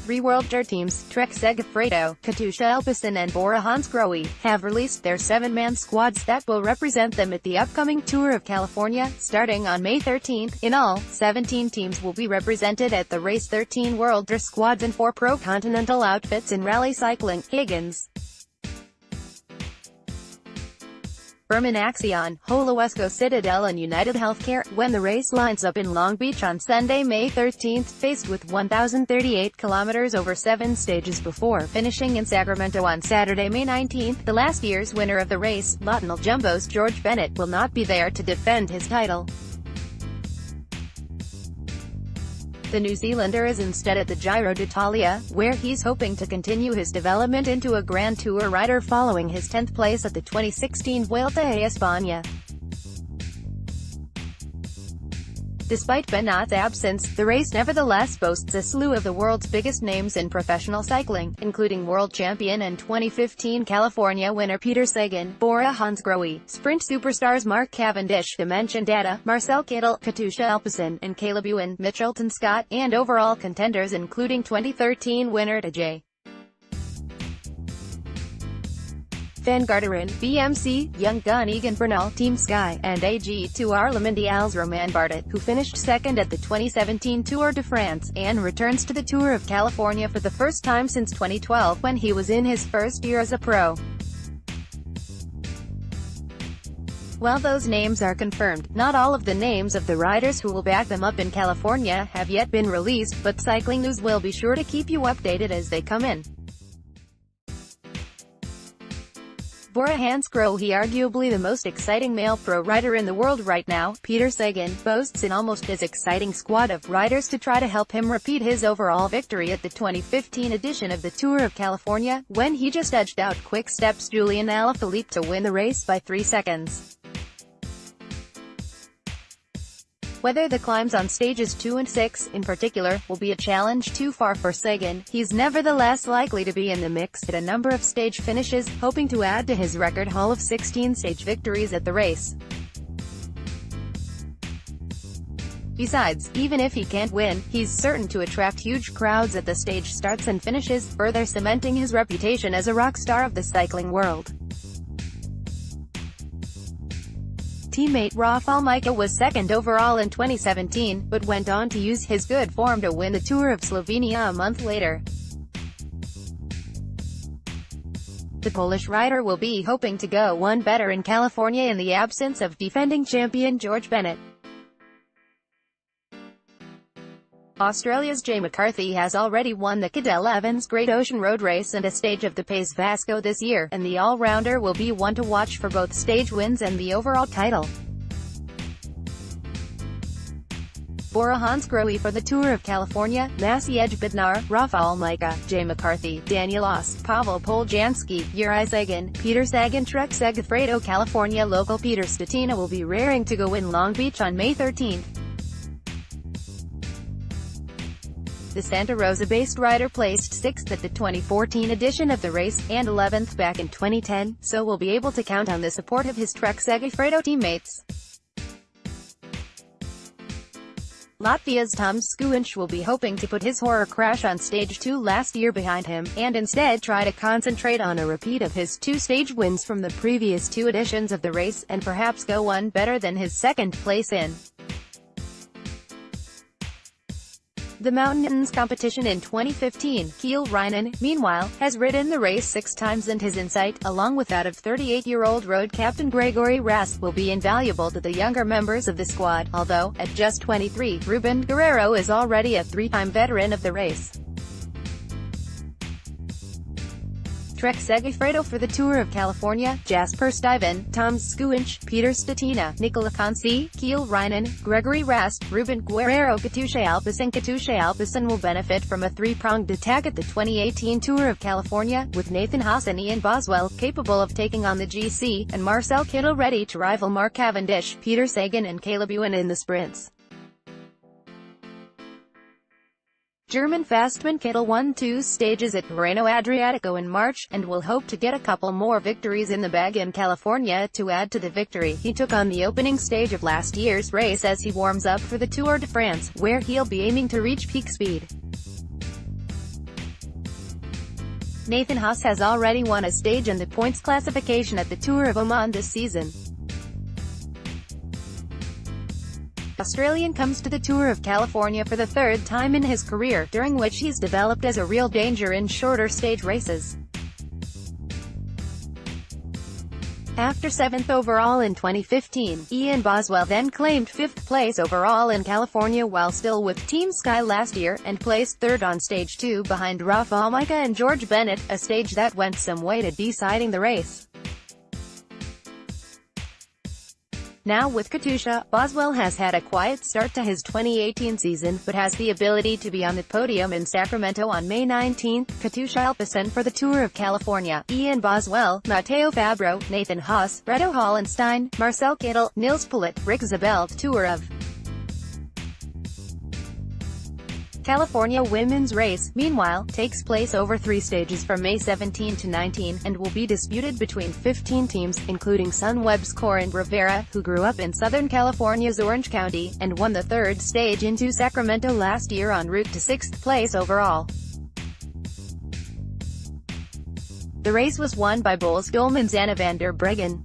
three World Tour teams, Trek-Segafredo, Katusha-Alpecin and Bora-Hansgrohe, have released their 7-man squads that will represent them at the upcoming Tour of California, starting on May 13. In all, 17 teams will be represented at the race. 13 World Tour squads and 4 Pro Continental outfits in rally cycling. Hagens Berman Axeon, Holowesko-Citadel and UnitedHealthcare, when the race lines up in Long Beach on Sunday, May 13, faced with 1,038 kilometers over 7 stages before finishing in Sacramento on Saturday, May 19. The last year's winner of the race, Lotnal Jumbo's George Bennett, will not be there to defend his title. The New Zealander is instead at the Giro d'Italia, where he's hoping to continue his development into a Grand Tour rider following his 10th place at the 2016 Vuelta a España. Despite Bennett's absence, the race nevertheless boasts a slew of the world's biggest names in professional cycling, including world champion and 2015 California winner Peter Sagan, Bora-Hansgrohe, sprint superstars Mark Cavendish, Dimension Data, Marcel Kittel, Katusha-Alpecin and Caleb Ewan, Mitchelton Scott, and overall contenders including 2013 winner Ajay Van Garderen, BMC, Young Gun Egan Bernal, Team Sky, and AG2R Le Mondial's Romain Bardet, who finished second at the 2017 Tour de France, and returns to the Tour of California for the first time since 2012 when he was in his first year as a pro. While those names are confirmed, not all of the names of the riders who will back them up in California have yet been released, but Cycling News will be sure to keep you updated as they come in. Bora-Hansgrohe, arguably the most exciting male pro rider in the world right now, Peter Sagan, boasts an almost as exciting squad of riders to try to help him repeat his overall victory at the 2015 edition of the Tour of California, when he just edged out Quick Step's Julian Alaphilippe to win the race by 3 seconds. Whether the climbs on stages 2 and 6, in particular, will be a challenge too far for Sagan, he's nevertheless likely to be in the mix at a number of stage finishes, hoping to add to his record haul of 16 stage victories at the race. Besides, even if he can't win, he's certain to attract huge crowds at the stage starts and finishes, further cementing his reputation as a rock star of the cycling world. Teammate Rafał Majka was second overall in 2017, but went on to use his good form to win the Tour of Slovenia a month later. The Polish rider will be hoping to go one better in California in the absence of defending champion George Bennett. Australia's Jay McCarthy has already won the Cadel Evans Great Ocean Road Race and a stage of the País Vasco this year, and the all-rounder will be one to watch for both stage wins and the overall title. Bora-Hansgrohe for the Tour of California, Maciej Bednar, Rafał Majka, Jay McCarthy, Daniel Oss, Pavel Poljanski, Juraj Sagan, Peter Sagan. Trek-Segafredo California local Peter Stetina will be raring to go in Long Beach on May 13. The Santa Rosa-based rider placed 6th at the 2014 edition of the race, and 11th back in 2010, so will be able to count on the support of his Trek-Segafredo teammates. Latvia's Toms Skujiņš will be hoping to put his horror crash on stage 2 last year behind him, and instead try to concentrate on a repeat of his 2 stage wins from the previous 2 editions of the race, and perhaps go one better than his second place in the mountains competition in 2015. Kiel Reinen, meanwhile, has ridden the race 6 times, and his insight, along with that of 38-year-old road captain Gregory Rask, will be invaluable to the younger members of the squad, although, at just 23, Ruben Guerrero is already a 3-time veteran of the race. Trek-Segafredo for the Tour of California, Jasper Stuyven, Toms Skujiņš, Peter Stetina, Nikola Konci, Kiel Reinen, Gregory Rask, Ruben Guerrero. Katusha-Alpecin will benefit from a 3-pronged attack at the 2018 Tour of California, with Nathan Haas and Ian Boswell capable of taking on the GC, and Marcel Kittel ready to rival Mark Cavendish, Peter Sagan and Caleb Ewan in the sprints. German fastman Kittel won 2 stages at Moreno Adriatico in March, and will hope to get a couple more victories in the bag in California to add to the victory he took on the opening stage of last year's race as he warms up for the Tour de France, where he'll be aiming to reach peak speed. Nathan Haas has already won a stage in the points classification at the Tour of Oman this season. The Australian comes to the Tour of California for the third time in his career, during which he's developed as a real danger in shorter stage races. After 7th overall in 2015, Ian Boswell then claimed 5th place overall in California while still with Team Sky last year, and placed 3rd on Stage 2 behind Rafa Almeida and George Bennett, a stage that went some way to deciding the race. Now with Katusha, Boswell has had a quiet start to his 2018 season, but has the ability to be on the podium in Sacramento on May 19. Katusha-Alpecin for the Tour of California: Ian Boswell, Matteo Fabro, Nathan Haas, Reto Hollenstein, Marcel Kittel, Nils Pollitt, Rick Zabel. Tour of California women's race, meanwhile, takes place over 3 stages from May 17 to 19, and will be disputed between 15 teams, including Sunweb's Corin Rivera, who grew up in Southern California's Orange County, and won the 3rd stage into Sacramento last year en route to 6th place overall. The race was won by Boels Dolman's Anna van der Breggen.